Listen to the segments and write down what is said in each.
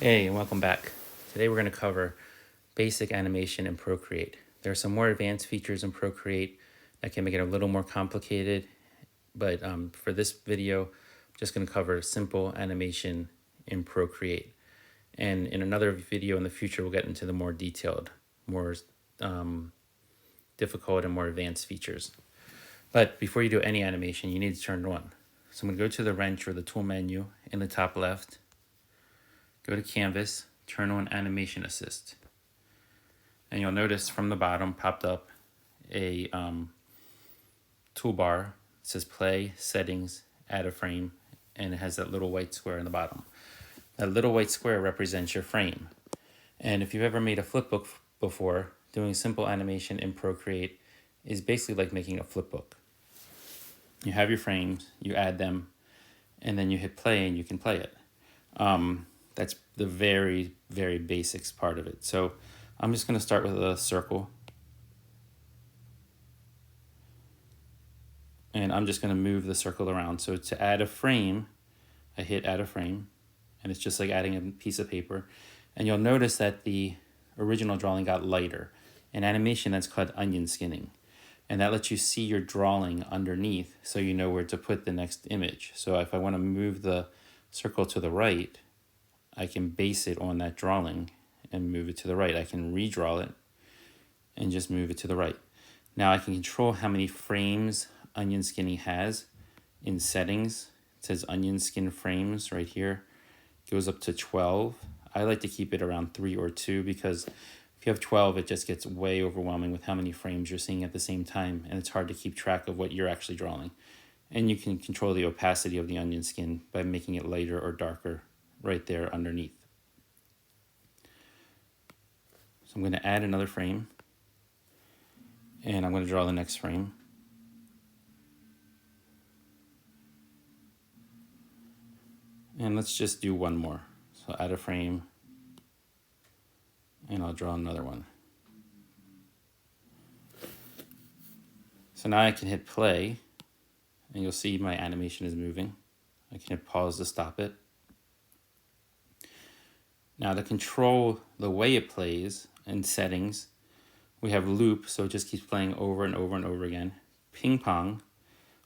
Hey, and welcome back. Today we're going to cover basic animation in Procreate. There are some more advanced features in Procreate that can make it a little more complicated, but for this video, I'm just going to cover simple animation in Procreate. And in another video in the future, we'll get into the more detailed, more difficult and more advanced features. But before you do any animation, you need to turn it on. So I'm going to go to the wrench or the tool menu in the top left, go to Canvas, turn on Animation Assist. And you'll notice from the bottom popped up a toolbar. It says Play, Settings, Add a Frame, and it has that little white square in the bottom. That little white square represents your frame. And if you've ever made a flipbook before, doing simple animation in Procreate is basically like making a flipbook. You have your frames, you add them, and then you hit play and you can play it. That's the very, very basics part of it. So I'm just going to start with a circle. And I'm just going to move the circle around. So to add a frame, I hit add a frame. And it's just like adding a piece of paper. And you'll notice that the original drawing got lighter. In animation, that's called onion skinning. And that lets you see your drawing underneath so you know where to put the next image. So if I want to move the circle to the right, I can base it on that drawing and move it to the right. I can redraw it and just move it to the right. Now I can control how many frames onion skinning has in settings. It says onion skin frames right here. It goes up to 12. I like to keep it around 3 or 2 because if you have 12, it just gets way overwhelming with how many frames you're seeing at the same time, and it's hard to keep track of what you're actually drawing. And you can control the opacity of the onion skin by making it lighter or darker right there underneath. So I'm going to add another frame, and I'm going to draw the next frame. And let's just do one more. So add a frame, and I'll draw another one. So now I can hit play, and you'll see my animation is moving. I can hit pause to stop it. Now to control the way it plays in settings, we have loop, so it just keeps playing over and over and over again. Ping pong,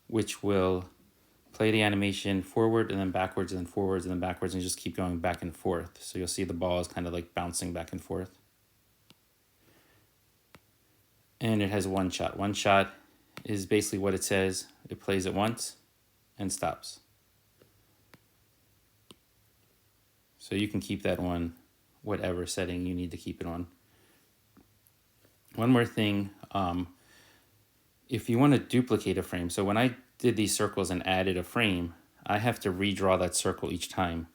which will play the animation forward and then backwards and then forwards and then backwards and just keep going back and forth. So you'll see the ball is kind of like bouncing back and forth. And it has one shot. One shot is basically what it says. It plays it once and stops. So you can keep that on whatever setting you need to keep it on. One more thing, if you want to duplicate a frame, so when I did these circles and added a frame, I have to redraw that circle each time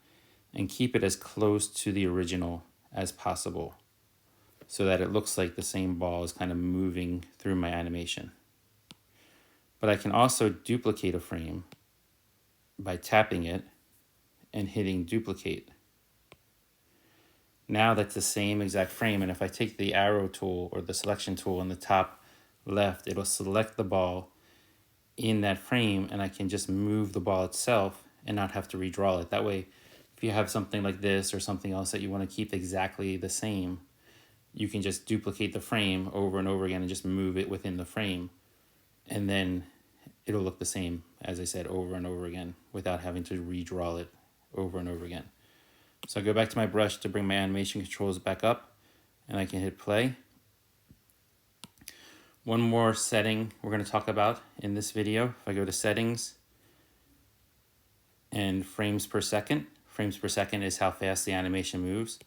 and keep it as close to the original as possible so that it looks like the same ball is kind of moving through my animation. But I can also duplicate a frame by tapping it and hitting duplicate. Now that's the same exact frame, and if I take the arrow tool or the selection tool in the top left, it'll select the ball in that frame, and I can just move the ball itself and not have to redraw it. That way, if you have something like this or something else that you want to keep exactly the same, you can just duplicate the frame over and over again and just move it within the frame, and then it'll look the same, as I said, over and over again without having to redraw it over and over again. So I go back to my brush to bring my animation controls back up, and I can hit play. One more setting we're going to talk about in this video. If I go to settings and frames per second is how fast the animation moves.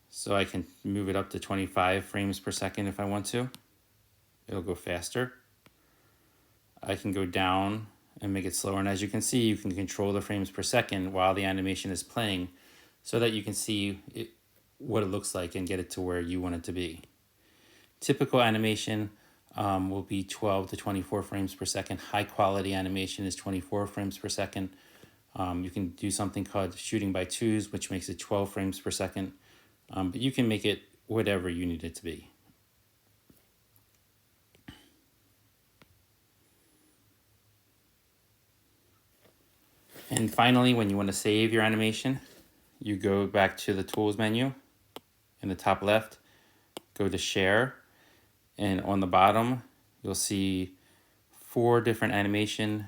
So I can move it up to 25 frames per second if I want to. It'll go faster. I can go down and make it slower. And as you can see, you can control the frames per second while the animation is playing so that you can see what it looks like and get it to where you want it to be. Typical animation will be 12 to 24 frames per second. High quality animation is 24 frames per second. You can do something called shooting by twos, which makes it 12 frames per second. But you can make it whatever you need it to be. And finally, when you want to save your animation, you go back to the tools menu in the top left, go to share, and on the bottom you'll see 4 different animation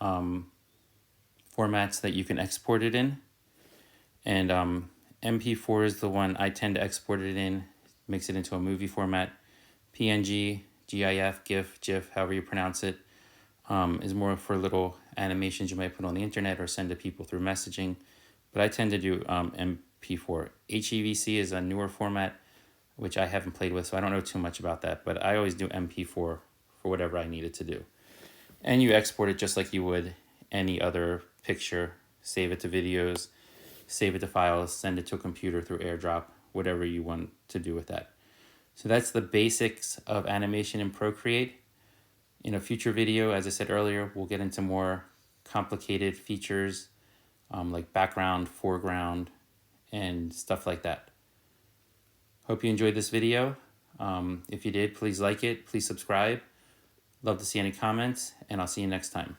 formats that you can export it in. And MP4 is the one I tend to export it in, makes it into a movie format. PNG, GIF, GIF, however you pronounce it, is more for little animations you might put on the internet or send to people through messaging. But I tend to do MP4. HEVC is a newer format, which I haven't played with, so I don't know too much about that. But I always do MP4 for whatever I need it to do. And you export it just like you would any other picture. Save it to videos, save it to files, send it to a computer through AirDrop, whatever you want to do with that. So that's the basics of animation in Procreate. In a future video, as I said earlier, we'll get into more complicated features like background, foreground, and stuff like that. Hope you enjoyed this video. If you did, please like it, please subscribe. Love to see any comments, and I'll see you next time.